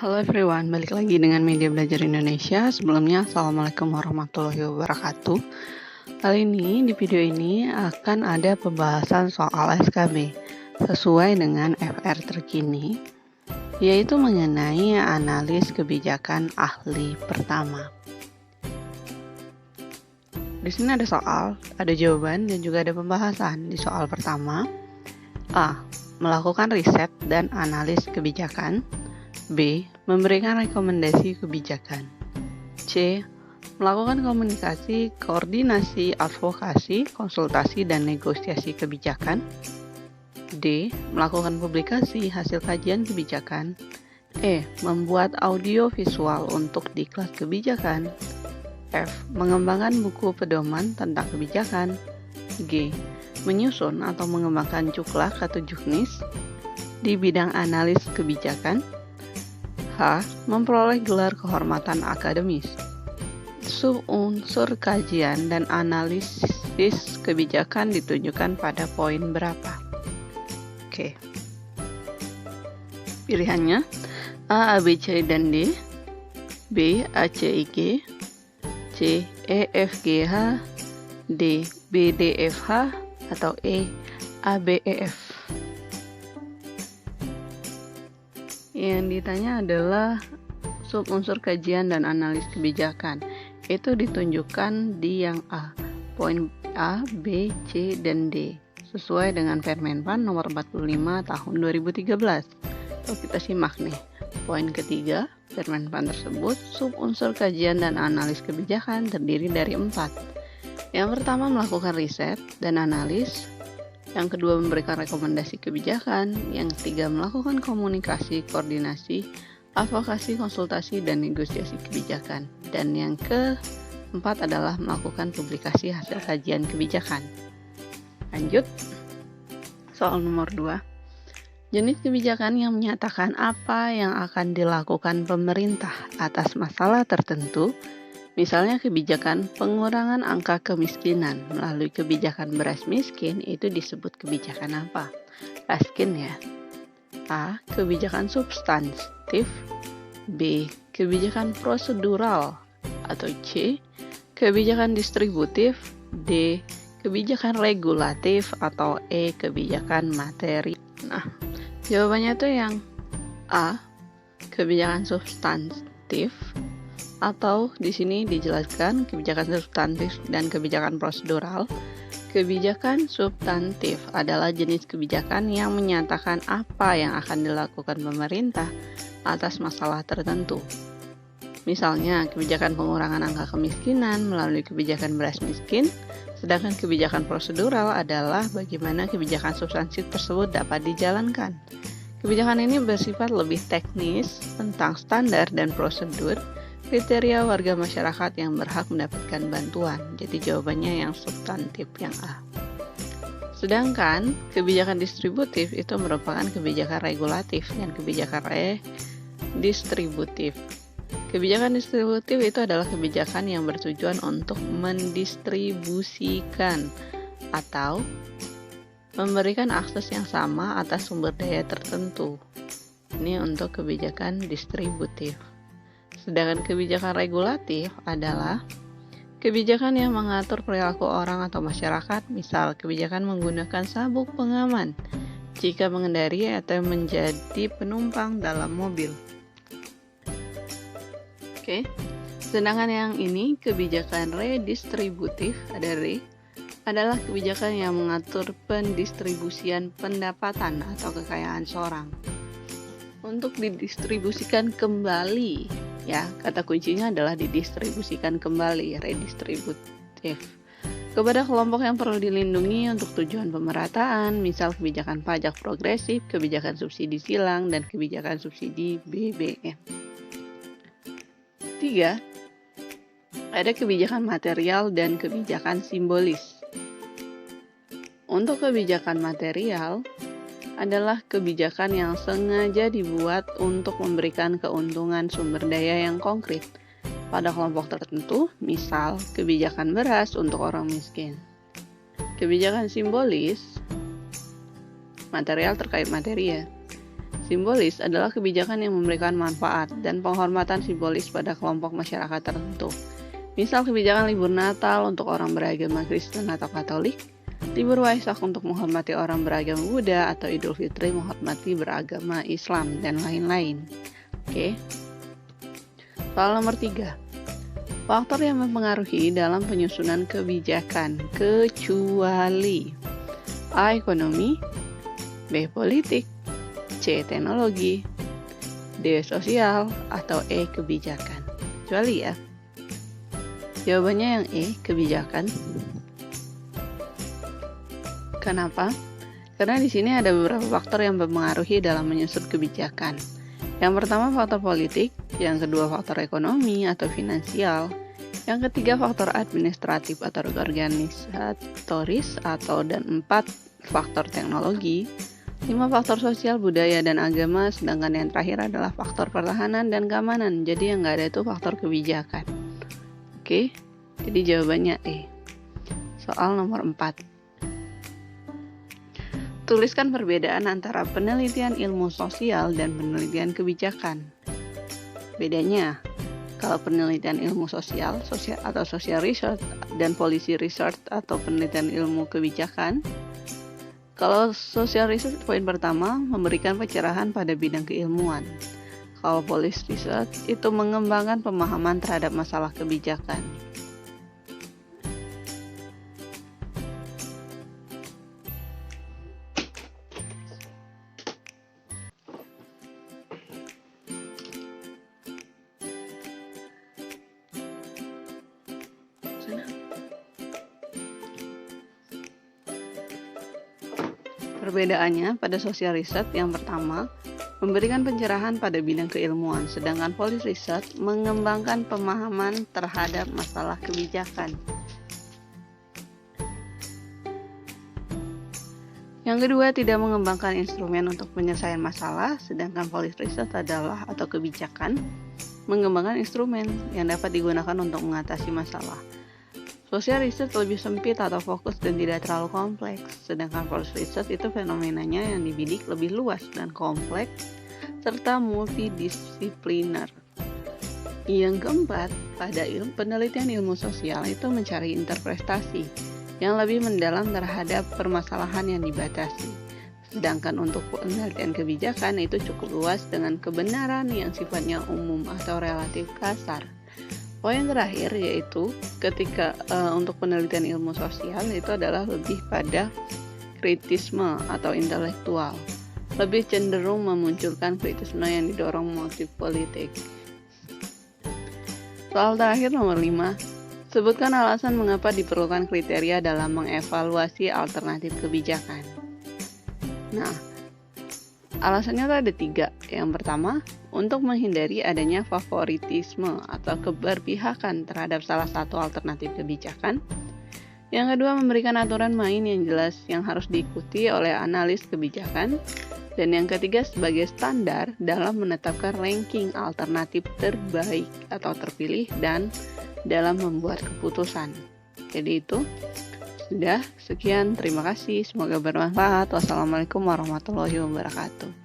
Halo everyone, balik lagi dengan Media Belajar Indonesia. Sebelumnya, Assalamualaikum warahmatullahi wabarakatuh. Kali ini, di video ini akan ada pembahasan soal SKB sesuai dengan FR terkini, yaitu mengenai analis kebijakan ahli pertama. Di sini ada soal, ada jawaban, dan juga ada pembahasan. Di soal pertama, A. Melakukan riset dan analis kebijakan. B. Memberikan rekomendasi kebijakan. C. Melakukan komunikasi, koordinasi, advokasi, konsultasi, dan negosiasi kebijakan. D. Melakukan publikasi hasil kajian kebijakan. E. Membuat audio visual untuk diklat kebijakan. F. Mengembangkan buku pedoman tentang kebijakan. G. Menyusun atau mengembangkan cuklak atau juknis di bidang analis kebijakan. H. Memperoleh gelar kehormatan akademis. Sub-unsur kajian dan analisis kebijakan ditunjukkan pada poin berapa? Oke. Pilihannya A, B, C, dan D. B, A, C, I, G. C, E, F, G, H. D, B, D, F, H. Atau E, A, B, E, F. Yang ditanya adalah sub-unsur kajian dan analis kebijakan. Itu ditunjukkan di yang A, poin A, B, C, dan D, sesuai dengan Permenpan nomor 45 tahun 2013. So, kita simak nih. Poin ketiga, Permenpan tersebut, sub-unsur kajian dan analis kebijakan terdiri dari 4. Yang pertama, melakukan riset dan analis. Yang kedua, memberikan rekomendasi kebijakan. Yang ketiga, melakukan komunikasi, koordinasi, advokasi, konsultasi, dan negosiasi kebijakan. Dan yang keempat adalah melakukan publikasi hasil kajian kebijakan. Lanjut, soal nomor 2. Jenis kebijakan yang menyatakan apa yang akan dilakukan pemerintah atas masalah tertentu. Misalnya kebijakan pengurangan angka kemiskinan melalui kebijakan beras miskin, itu disebut kebijakan apa? Raskin ya. A. Kebijakan substantif. B. Kebijakan prosedural. Atau C. Kebijakan distributif. D. Kebijakan regulatif. Atau E. Kebijakan materi. Nah, jawabannya tuh yang A. Kebijakan substantif. Atau di sini dijelaskan kebijakan substantif dan kebijakan prosedural. Kebijakan substantif adalah jenis kebijakan yang menyatakan apa yang akan dilakukan pemerintah atas masalah tertentu. Misalnya, kebijakan pengurangan angka kemiskinan melalui kebijakan beras miskin, sedangkan kebijakan prosedural adalah bagaimana kebijakan substantif tersebut dapat dijalankan. Kebijakan ini bersifat lebih teknis tentang standar dan prosedur, kriteria warga masyarakat yang berhak mendapatkan bantuan. Jadi jawabannya yang substantif, yang A. Sedangkan kebijakan distributif itu merupakan kebijakan regulatif dan kebijakan redistributif. Kebijakan distributif itu adalah kebijakan yang bertujuan untuk mendistribusikan atau memberikan akses yang sama atas sumber daya tertentu. Ini untuk kebijakan distributif. Sedangkan kebijakan regulatif adalah kebijakan yang mengatur perilaku orang atau masyarakat, misal kebijakan menggunakan sabuk pengaman jika mengendari atau menjadi penumpang dalam mobil. Oke. Sedangkan yang ini kebijakan redistributif, ada R, adalah kebijakan yang mengatur pendistribusian pendapatan atau kekayaan seorang untuk didistribusikan kembali. Ya, kata kuncinya adalah didistribusikan kembali, redistributif, kepada kelompok yang perlu dilindungi untuk tujuan pemerataan, misal kebijakan pajak progresif, kebijakan subsidi silang, dan kebijakan subsidi BBM. 3. Ada kebijakan material dan kebijakan simbolis. Untuk kebijakan material adalah kebijakan yang sengaja dibuat untuk memberikan keuntungan sumber daya yang konkret pada kelompok tertentu, misal kebijakan beras untuk orang miskin. Kebijakan simbolis, material terkait materi ya. Simbolis adalah kebijakan yang memberikan manfaat dan penghormatan simbolis pada kelompok masyarakat tertentu. Misal kebijakan libur Natal untuk orang beragama Kristen atau Katolik, libur Waisak untuk menghormati orang beragama Buddha, atau Idul Fitri menghormati beragama Islam, dan lain-lain. Oke. Soal nomor 3. Faktor yang mempengaruhi dalam penyusunan kebijakan kecuali A. Ekonomi, B. Politik, C. Teknologi, D. Sosial, atau E. Kebijakan. Kecuali ya. Jawabannya yang E. Kebijakan. Kenapa? Karena di sini ada beberapa faktor yang mempengaruhi dalam menyusun kebijakan. Yang pertama faktor politik, yang kedua faktor ekonomi atau finansial, yang ketiga faktor administratif atau organisatoris, dan 4 faktor teknologi, 5 faktor sosial, budaya, dan agama, sedangkan yang terakhir adalah faktor pertahanan dan keamanan. Jadi yang nggak ada itu faktor kebijakan. Oke, jadi jawabannya E. Soal nomor 4. Tuliskan perbedaan antara penelitian ilmu sosial dan penelitian kebijakan. Bedanya, kalau penelitian ilmu sosial atau social research dan policy research atau penelitian ilmu kebijakan, kalau social research poin pertama memberikan pencerahan pada bidang keilmuan. Kalau policy research itu mengembangkan pemahaman terhadap masalah kebijakan. Perbedaannya pada social research yang pertama memberikan pencerahan pada bidang keilmuan, sedangkan policy research mengembangkan pemahaman terhadap masalah kebijakan. Yang kedua, tidak mengembangkan instrumen untuk penyelesaian masalah, sedangkan policy research atau kebijakan mengembangkan instrumen yang dapat digunakan untuk mengatasi masalah. Social research lebih sempit atau fokus dan tidak terlalu kompleks, sedangkan policy research itu fenomenanya yang dibidik lebih luas dan kompleks, serta multidisipliner. Yang keempat, pada penelitian ilmu sosial itu mencari interpretasi yang lebih mendalam terhadap permasalahan yang dibatasi. Sedangkan untuk penelitian kebijakan itu cukup luas dengan kebenaran yang sifatnya umum atau relatif kasar. Poin terakhir yaitu ketika untuk penelitian ilmu sosial itu adalah lebih pada kritisme atau intelektual, lebih cenderung memunculkan kritisme yang didorong motif politik. Soal terakhir nomor 5, sebutkan alasan mengapa diperlukan kriteria dalam mengevaluasi alternatif kebijakan. Nah, alasannya ada 3. Yang pertama, untuk menghindari adanya favoritisme atau keberpihakan terhadap salah satu alternatif kebijakan. Yang kedua, memberikan aturan main yang jelas yang harus diikuti oleh analis kebijakan. Dan yang ketiga, sebagai standar dalam menetapkan ranking alternatif terbaik atau terpilih dan dalam membuat keputusan. Jadi itu sudah, sekian, terima kasih, semoga bermanfaat. Wassalamualaikum warahmatullahi wabarakatuh.